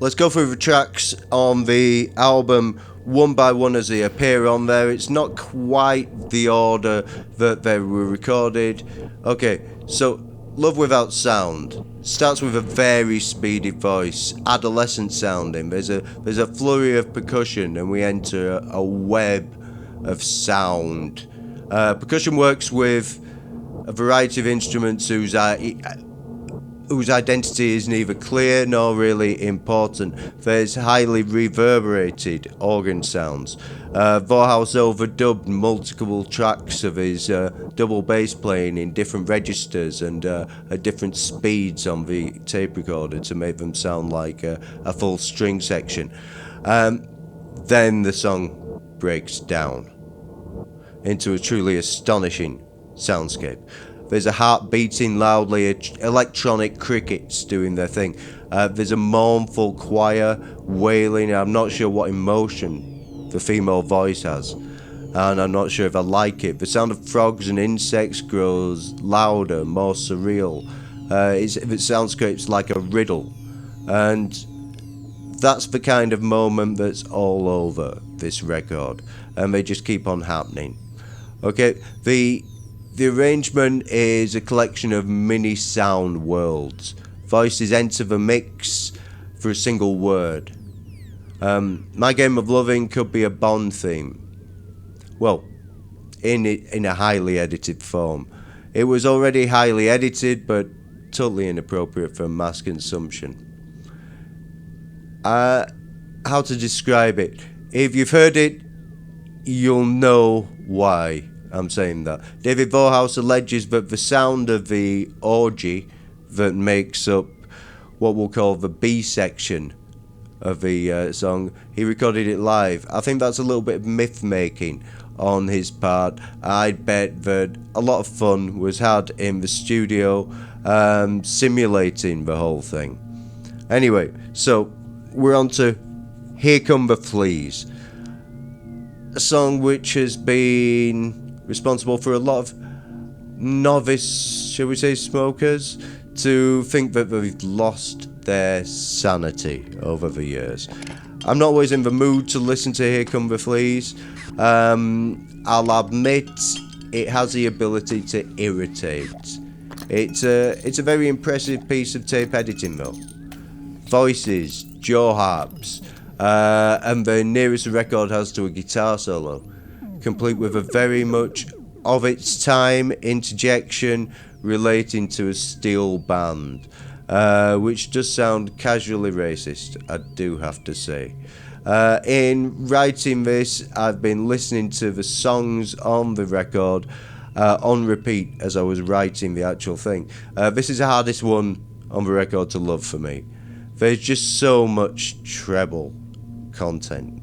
Let's go through the tracks on the album one by one as they appear on there. It's not quite the order that they were recorded. Okay, so Love Without Sound starts with a very speedy voice, adolescent sounding. There's a flurry of percussion, and we enter a web of sound. Percussion works with a variety of instruments whose identity is neither clear nor really important. There's highly reverberated organ sounds. Vorhaus overdubbed multiple tracks of his double bass playing in different registers and at different speeds on the tape recorder to make them sound like a full string section. Then the song breaks down into a truly astonishing soundscape. There's a heart beating loudly, electronic crickets doing their thing. There's a mournful choir wailing. I'm not sure what emotion the female voice has, and I'm not sure if I like it. The sound of frogs and insects grows louder, more surreal. It soundscapes like a riddle, and that's the kind of moment that's all over this record, and they just keep on happening. Okay, the arrangement is a collection of mini sound worlds. Voices enter the mix for a single word. My Game of Loving could be a Bond theme. Well, in a highly edited form. It was already highly edited, but totally inappropriate for mass consumption. How to describe it? If you've heard it, you'll know why I'm saying that. David Vorhaus alleges that the sound of the orgy that makes up what we'll call the B section of the song, he recorded it live. I think that's a little bit of myth making on his part. I'd bet that a lot of fun was had in the studio simulating the whole thing. Anyway, so we're on to Here Come the Fleas, a song which has been responsible for a lot of novice, shall we say, smokers to think that they've lost their sanity over the years. I'm not always in the mood to listen to Here Come the Fleas. I'll admit it has the ability to irritate. It's a very impressive piece of tape editing though. Voices, jaw harps, and the nearest the record has to a guitar solo, complete with a very much of its time interjection relating to a steel band, which does sound casually racist, I do have to say. In writing this, I've been listening to the songs on the record on repeat as I was writing the actual thing. This is the hardest one on the record to love for me. There's just so much treble content.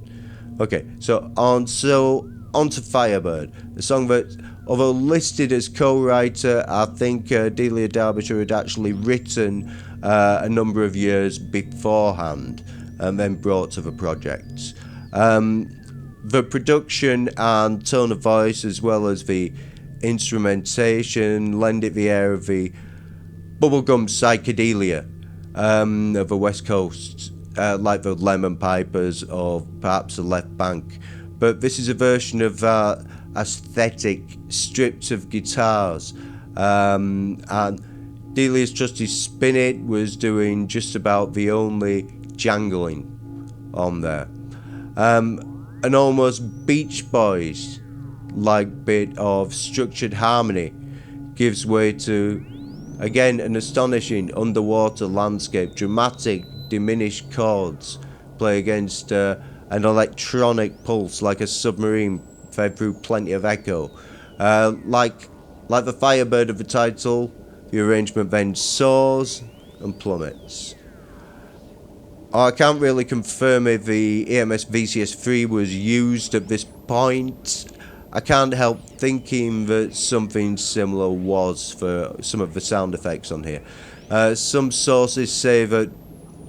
Okay, so on to Firebird, a song that, although listed as co-writer, I think Delia Derbyshire had actually written a number of years beforehand and then brought to the project. The production and tone of voice, as well as the instrumentation, lend it the air of the bubblegum psychedelia of the West Coast, like the Lemon Pipers or perhaps the Left Bank. But this is a version of that aesthetic stripped of guitars. And Delia's trusty Spin-It was doing just about the only jangling on there. An almost Beach Boys like bit of structured harmony gives way to, again, an astonishing underwater landscape. Dramatic diminished chords play against an electronic pulse like a submarine fed through plenty of echo. Like the Firebird of the title, the arrangement then soars and plummets. I can't really confirm if the EMS VCS3 was used at this point. I can't help thinking that something similar was for some of the sound effects on here. Some sources say that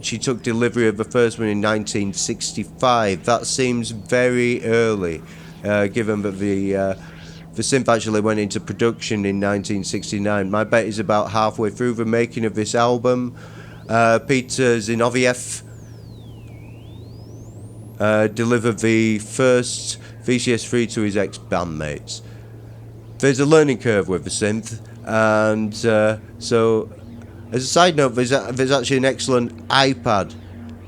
she took delivery of the first one in 1965. That seems very early, given that the synth actually went into production in 1969. My bet is about halfway through the making of this album. Peter Zinoviev delivered the first VCS3 to his ex-bandmates. There's a learning curve with the synth, and so as a side note, there's actually an excellent iPad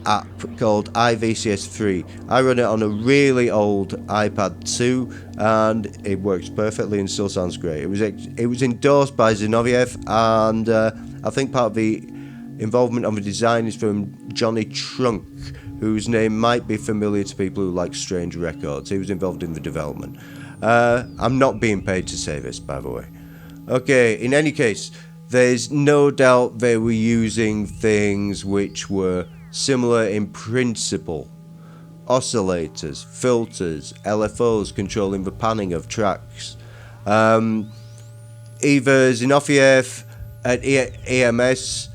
app called iVCS3. I run it on a really old iPad 2, and it works perfectly and still sounds great. It was endorsed by Zinoviev, and I think part of the involvement of the design is from Johnny Trunk, whose name might be familiar to people who like strange records. He was involved in the development. I'm not being paid to say this, by the way. Okay, in any case, there's no doubt they were using things which were similar in principle. Oscillators, filters, LFOs controlling the panning of tracks. Either Zinoviev at EMS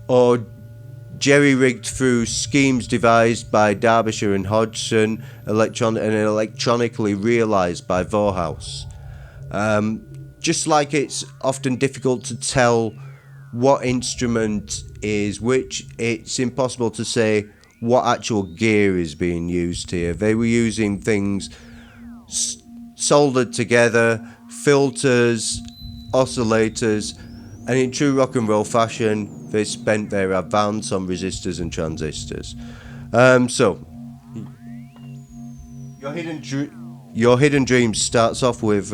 or jerry-rigged through schemes devised by Derbyshire and Hodgson and electronically realised by Vorhaus. Just like it's often difficult to tell what instrument is which, it's impossible to say what actual gear is being used here. They were using things soldered together, filters, oscillators, and in true rock and roll fashion, they spent their advance on resistors and transistors. So, your hidden dream starts off with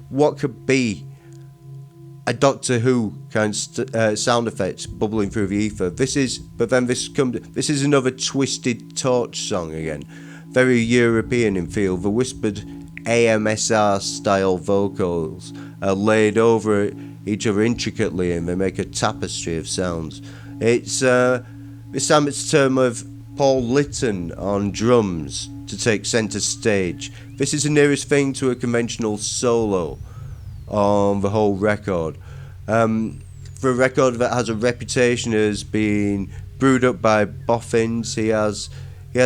what could be a Doctor Who kind of sound effects bubbling through the ether. This is another Twisted Torch song again, very European in feel. The whispered AMSR style vocals are laid over each other intricately, and they make a tapestry of sounds. It's this time it's a term of Paul Litton on drums to take centre stage. This is the nearest thing to a conventional solo on the whole record. For a record that has a reputation as being brewed up by boffins, he has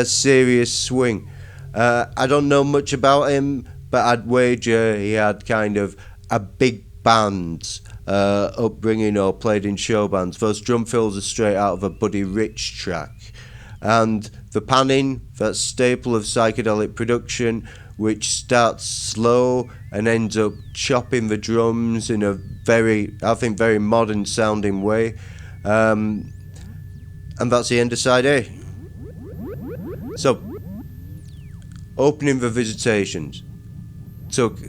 serious swing. I don't know much about him, but I'd wager he had kind of a big band upbringing or played in show bands. Those drum fills are straight out of a Buddy Rich track. And the panning, that staple of psychedelic production, which starts slow and ends up chopping the drums in a very modern sounding way. And that's the end of side A. So, opening the Visitations took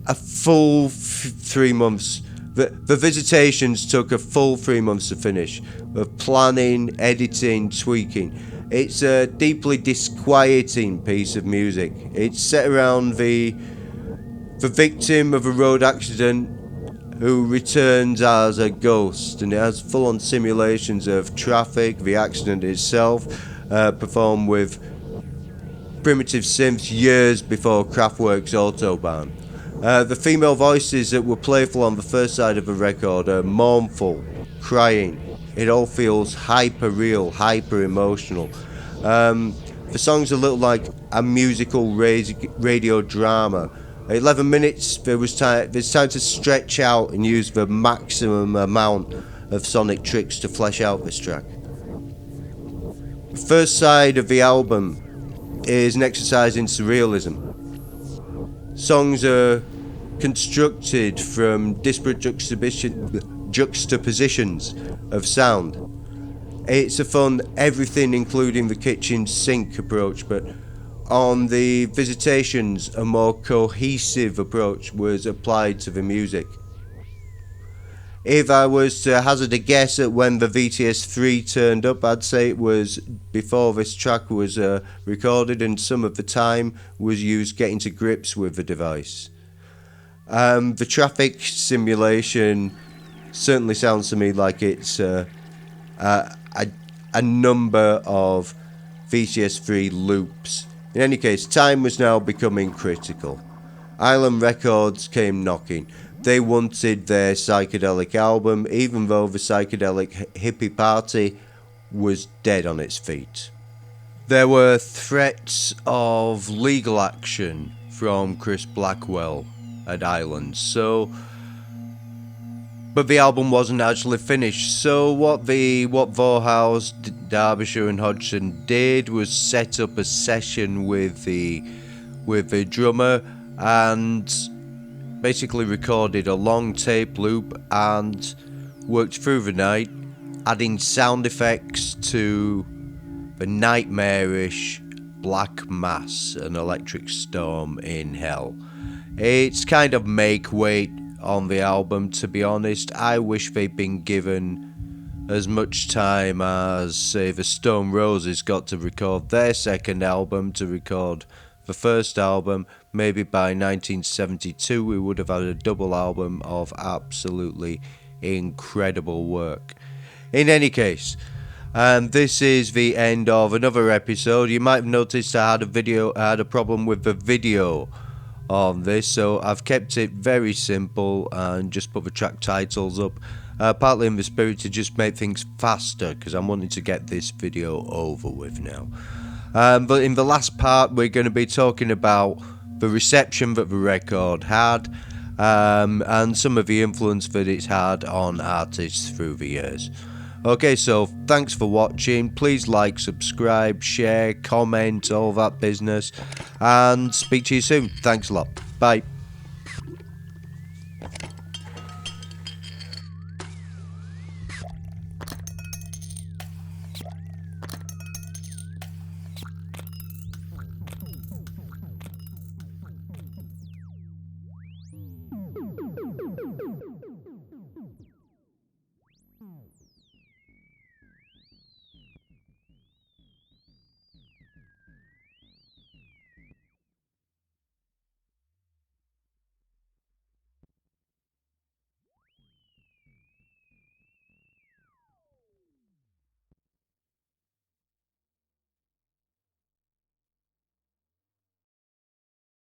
a full 3 months. The Visitations took a full 3 months to finish, of planning, editing, tweaking. It's a deeply disquieting piece of music. It's set around the victim of a road accident who returns as a ghost, and it has full-on simulations of traffic, the accident itself, performed with primitive synths years before Kraftwerk's Autobahn. The female voices that were playful on the first side of the record are mournful, crying. It all feels hyper real, hyper emotional. The song's a little like a musical radio drama. At 11 minutes, there's time to stretch out and use the maximum amount of sonic tricks to flesh out this track. The first side of the album is an exercise in surrealism. Songs are constructed from disparate juxtapositions of sound. It's a fun everything including the kitchen sink approach, but on the Visitations a more cohesive approach was applied to the music. If I was to hazard a guess at when the VTS3 turned up, I'd say it was before this track was recorded, and some of the time was used getting to grips with the device. The traffic simulation certainly sounds to me like it's a number of VCS3 loops. In any case, time was now becoming critical. Island Records came knocking. They wanted their psychedelic album, even though the psychedelic hippie party was dead on its feet. There were threats of legal action from Chris Blackwell at Island, so but the album wasn't actually finished. So what Vorhaus, Derbyshire and Hodgson did was set up a session with the drummer and basically recorded a long tape loop and worked through the night, adding sound effects to the nightmarish black mass, an electric storm in hell. It's kind of make weight on the album, to be honest. I wish they'd been given as much time as, say, the Stone Roses got to record their second album, to record the first album. Maybe by 1972 we would have had a double album of absolutely incredible work. In any case, this is the end of another episode. You might have noticed I had a problem with the video on this, so I've kept it very simple and just put the track titles up, partly in the spirit to just make things faster, because I'm wanting to get this video over with now. But in the last part we're going to be talking about the reception that the record had, and some of the influence that it's had on artists through the years. Okay, so thanks for watching. Please like, subscribe, share, comment, all that business, and speak to you soon. Thanks a lot. Bye.